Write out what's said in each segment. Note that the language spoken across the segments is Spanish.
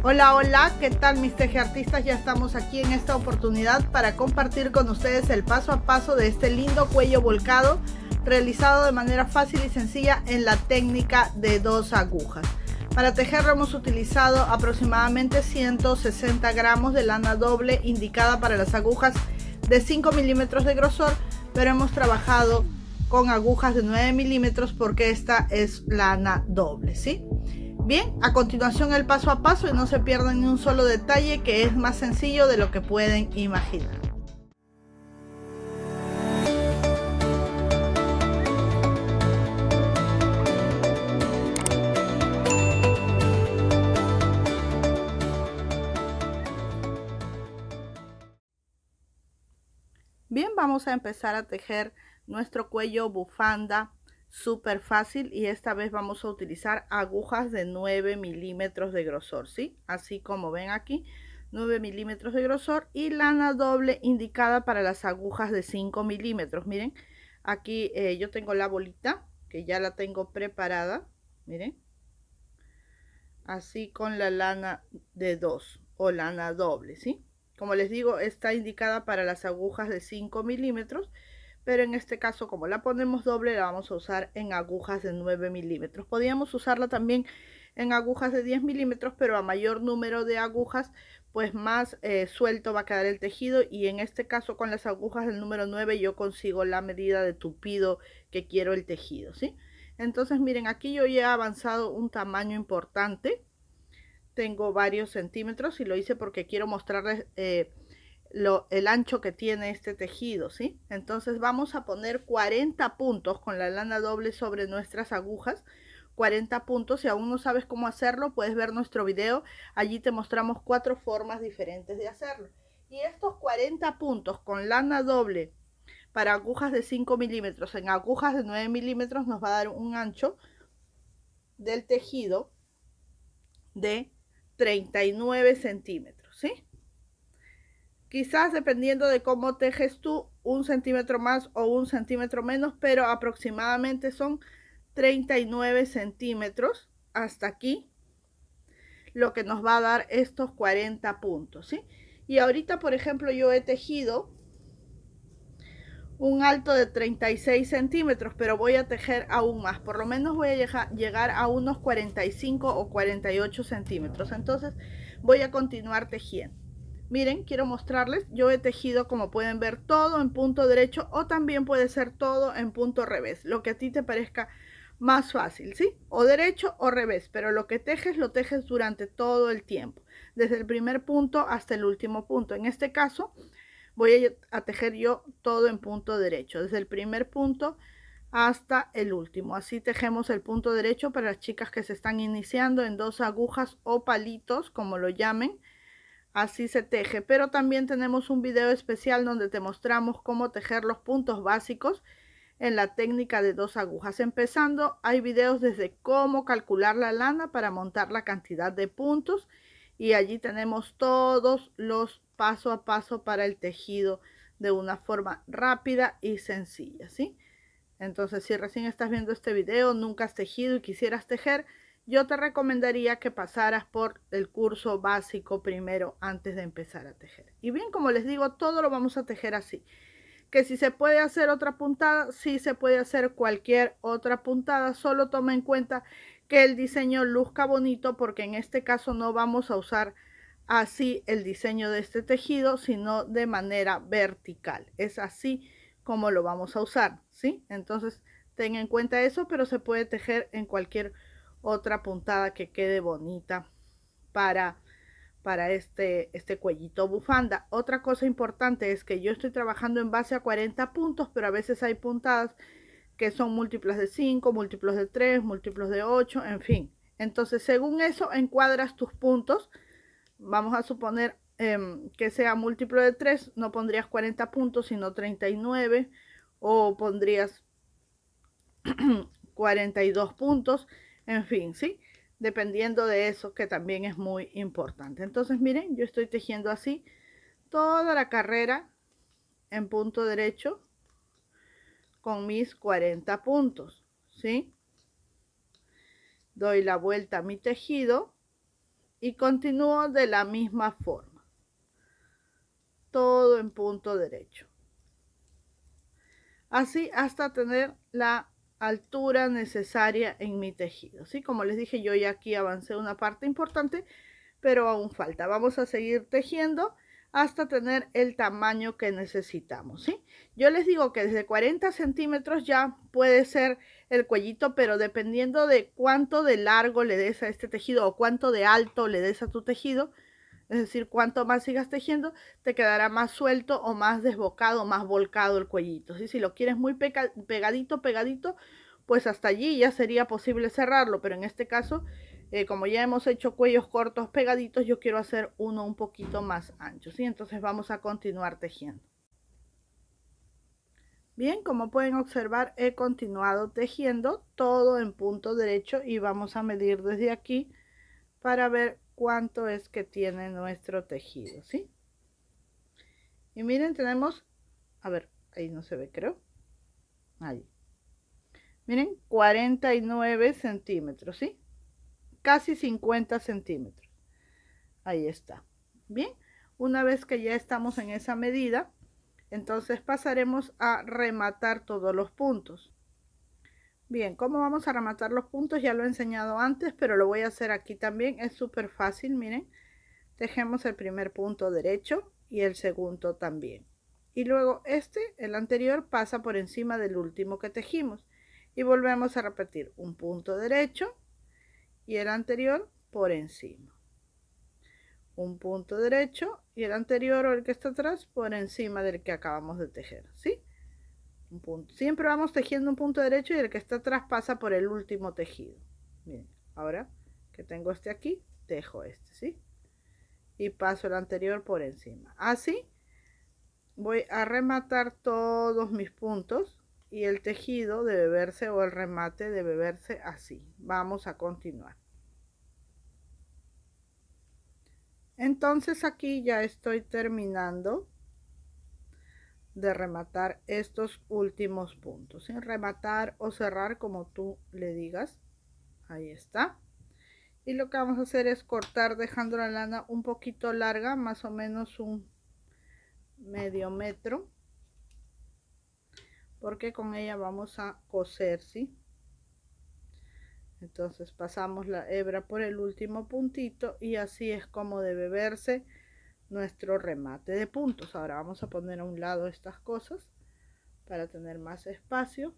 Hola, hola, ¿qué tal mis tejeartistas? Ya estamos aquí en esta oportunidad para compartir con ustedes el paso a paso de este lindo cuello volcado realizado de manera fácil y sencilla en la técnica de 2 agujas. Para tejerlo hemos utilizado aproximadamente 160 gramos de lana doble indicada para las agujas de 5 milímetros de grosor, pero hemos trabajado con agujas de 9 milímetros porque esta es lana doble, ¿sí? Bien, a continuación el paso a paso y no se pierdan ni un solo detalle, que es más sencillo de lo que pueden imaginar. Bien, vamos a empezar a tejer nuestro cuello bufanda súper fácil, y esta vez vamos a utilizar agujas de 9 milímetros de grosor, ¿sí? Así como ven aquí, 9 milímetros de grosor y lana doble indicada para las agujas de 5 milímetros. Miren, aquí yo tengo la bolita que ya la tengo preparada, miren, así con la lana de 2 o lana doble, ¿sí? Como les digo, está indicada para las agujas de 5 milímetros, pero en este caso, como la ponemos doble, la vamos a usar en agujas de 9 milímetros. Podríamos usarla también en agujas de 10 milímetros, pero a mayor número de agujas, pues más suelto va a quedar el tejido, y en este caso con las agujas del número 9 yo consigo la medida de tupido que quiero el tejido, ¿sí? Entonces miren, aquí yo ya he avanzado un tamaño importante, tengo varios centímetros, y lo hice porque quiero mostrarles el ancho que tiene este tejido, ¿sí? Entonces vamos a poner 40 puntos con la lana doble sobre nuestras agujas, 40 puntos. Si aún no sabes cómo hacerlo, puedes ver nuestro video, allí te mostramos 4 formas diferentes de hacerlo. Y estos 40 puntos con lana doble para agujas de 5 milímetros en agujas de 9 milímetros nos va a dar un ancho del tejido de 39 centímetros, ¿sí? Quizás dependiendo de cómo tejes tú, 1 centímetro más o 1 centímetro menos, pero aproximadamente son 39 centímetros hasta aquí, lo que nos va a dar estos 40 puntos, ¿sí? Y ahorita, por ejemplo, yo he tejido un alto de 36 centímetros, pero voy a tejer aún más, por lo menos voy a llegar a unos 45 o 48 centímetros. Entonces voy a continuar tejiendo. Miren, quiero mostrarles, yo he tejido, como pueden ver, todo en punto derecho, o también puede ser todo en punto revés, lo que a ti te parezca más fácil, ¿sí? O derecho o revés, pero lo que tejes lo tejes durante todo el tiempo, desde el primer punto hasta el último punto. En este caso voy a tejer yo todo en punto derecho, desde el primer punto hasta el último. Así tejemos el punto derecho para las chicas que se están iniciando en 2 agujas o palitos, como lo llamen. Así se teje, pero también tenemos un video especial donde te mostramos cómo tejer los puntos básicos en la técnica de 2 agujas. Empezando, hay videos desde cómo calcular la lana para montar la cantidad de puntos, y allí tenemos todos los paso a paso para el tejido de una forma rápida y sencilla, ¿sí? Entonces, si recién estás viendo este video, nunca has tejido y quisieras tejer, yo te recomendaría que pasaras por el curso básico primero antes de empezar a tejer. Y bien, como les digo, todo lo vamos a tejer así. Que si se puede hacer otra puntada, sí se puede hacer cualquier otra puntada, solo toma en cuenta que el diseño luzca bonito, porque en este caso no vamos a usar así el diseño de este tejido, sino de manera vertical. Es así como lo vamos a usar, ¿sí? Entonces ten en cuenta eso, pero se puede tejer en cualquier otra puntada que quede bonita para este cuellito bufanda. Otra cosa importante es que yo estoy trabajando en base a 40 puntos, pero a veces hay puntadas que son múltiplos de 5, múltiplos de 3, múltiplos de 8, en fin. Entonces, según eso, encuadras tus puntos. Vamos a suponer que sea múltiplo de 3, no pondrías 40 puntos, sino 39, o pondrías 42 puntos, en fin, ¿sí? Dependiendo de eso, que también es muy importante. Entonces, miren, yo estoy tejiendo así toda la carrera en punto derecho con mis 40 puntos, ¿sí? Doy la vuelta a mi tejido y continúo de la misma forma, todo en punto derecho, así hasta tener la altura necesaria en mi tejido. ¿Sí? Como les dije, yo ya aquí avancé una parte importante, pero aún falta. Vamos a seguir tejiendo hasta tener el tamaño que necesitamos, ¿sí? Yo les digo que desde 40 centímetros ya puede ser el cuellito, pero dependiendo de cuánto de largo le des a este tejido o cuánto de alto le des a tu tejido, es decir, cuanto más sigas tejiendo, te quedará más suelto o más desbocado, más volcado el cuellito, ¿sí? Si lo quieres muy pegadito, pues hasta allí ya sería posible cerrarlo, pero en este caso, como ya hemos hecho cuellos cortos pegaditos, yo quiero hacer uno un poquito más ancho, ¿sí? Entonces vamos a continuar tejiendo. Bien, como pueden observar, he continuado tejiendo todo en punto derecho y vamos a medir desde aquí para ver cuánto es que tiene nuestro tejido, ¿sí? Y miren, tenemos, a ver, ahí no se ve, creo. Ahí. Miren, 49 centímetros, ¿sí? Casi 50 centímetros. Ahí está. Bien, una vez que ya estamos en esa medida, entonces pasaremos a rematar todos los puntos. Bien, ¿cómo vamos a rematar los puntos? Ya lo he enseñado antes, pero lo voy a hacer aquí también. Es súper fácil, miren. Tejemos el primer punto derecho y el segundo también. Y luego el anterior, pasa por encima del último que tejimos. Y volvemos a repetir un punto derecho y el anterior por encima. Un punto derecho y el anterior o el que está atrás por encima del que acabamos de tejer, ¿sí? Un punto. Siempre vamos tejiendo un punto derecho y el que está atrás pasa por el último tejido. Bien, ahora que tengo este aquí, tejo este, ¿sí? Y paso el anterior por encima. Así voy a rematar todos mis puntos y el tejido debe verse, o el remate debe verse así. Vamos a continuar. Entonces aquí ya estoy terminando de rematar estos últimos puntos, ¿sí? Rematar o cerrar, como tú le digas. Ahí está. Y lo que vamos a hacer es cortar dejando la lana un poquito larga, más o menos un medio metro, porque con ella vamos a coser, ¿sí? Entonces pasamos la hebra por el último puntito y así es como debe verse nuestro remate de puntos. Ahora vamos a poner a un lado estas cosas para tener más espacio,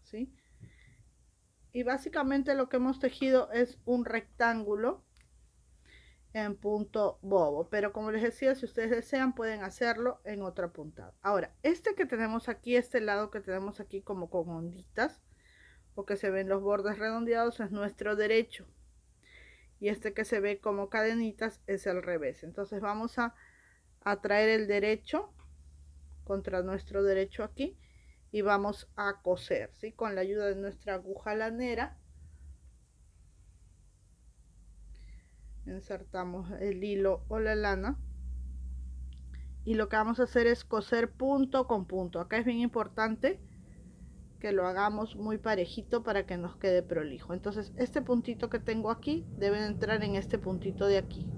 ¿sí? Y básicamente lo que hemos tejido es un rectángulo en punto bobo, pero como les decía, si ustedes desean pueden hacerlo en otra puntada. Ahora, este que tenemos aquí, este lado que tenemos aquí como con onditas o que se ven los bordes redondeados, es nuestro derecho, y este que se ve como cadenitas es el revés. Entonces vamos a traer el derecho contra nuestro derecho aquí y vamos a coser, ¿sí? Con la ayuda de nuestra aguja lanera insertamos el hilo o la lana y lo que vamos a hacer es coser punto con punto. Acá es bien importante que lo hagamos muy parejito para que nos quede prolijo. Entonces este puntito que tengo aquí debe entrar en este puntito de aquí.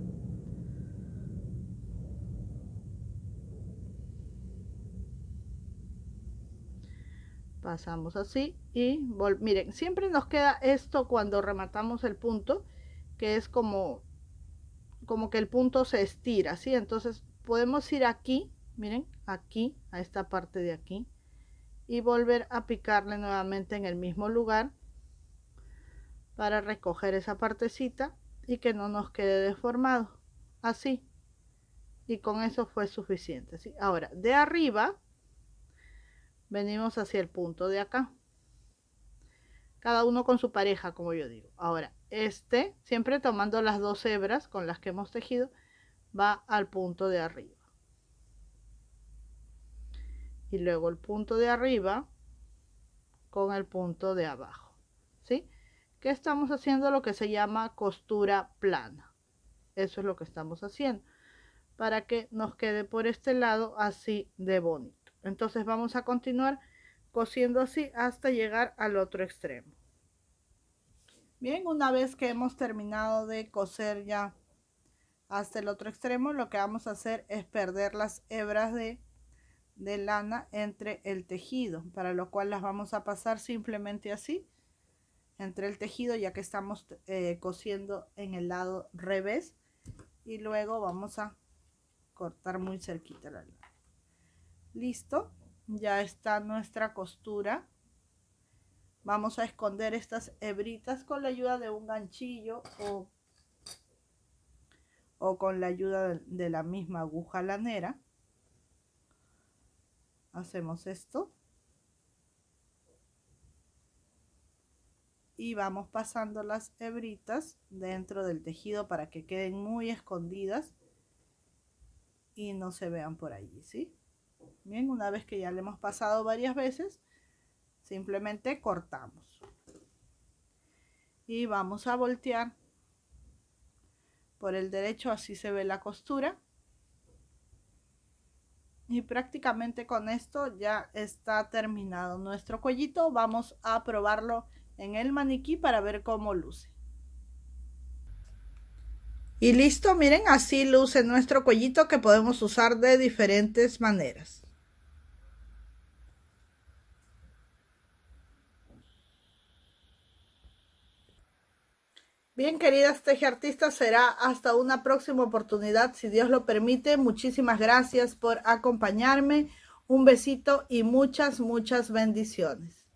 Pasamos así y miren, siempre nos queda esto cuando rematamos el punto, que es como que el punto se estira, ¿sí? Entonces podemos ir aquí, miren, aquí, a esta parte de aquí, y volver a picarle nuevamente en el mismo lugar para recoger esa partecita y que no nos quede deformado, así. Y con eso fue suficiente, ¿sí? Ahora, de arriba, venimos hacia el punto de acá. Cada uno con su pareja, como yo digo. Ahora, siempre tomando las dos hebras con las que hemos tejido, va al punto de arriba. Y luego el punto de arriba con el punto de abajo, ¿sí? Que estamos haciendo lo que se llama costura plana. Eso es lo que estamos haciendo para que nos quede por este lado así de bonito. Entonces vamos a continuar cosiendo así hasta llegar al otro extremo. Bien, una vez que hemos terminado de coser ya hasta el otro extremo, lo que vamos a hacer es perder las hebras de lana entre el tejido, para lo cual las vamos a pasar simplemente así entre el tejido, ya que estamos cosiendo en el lado revés, y luego vamos a cortar muy cerquita la lana. Listo, ya está nuestra costura. Vamos a esconder estas hebritas con la ayuda de un ganchillo o con la ayuda de la misma aguja lanera. Hacemos esto y vamos pasando las hebritas dentro del tejido para que queden muy escondidas y no se vean por allí, ¿sí? Bien, una vez que ya le hemos pasado varias veces, simplemente cortamos y vamos a voltear por el derecho, así se ve la costura. Y prácticamente con esto ya está terminado nuestro cuellito. Vamos a probarlo en el maniquí para ver cómo luce. Y listo, miren, así luce nuestro cuellito, que podemos usar de diferentes maneras. Bien, queridas tejiartistas, será hasta una próxima oportunidad, si Dios lo permite. Muchísimas gracias por acompañarme. Un besito y muchas bendiciones.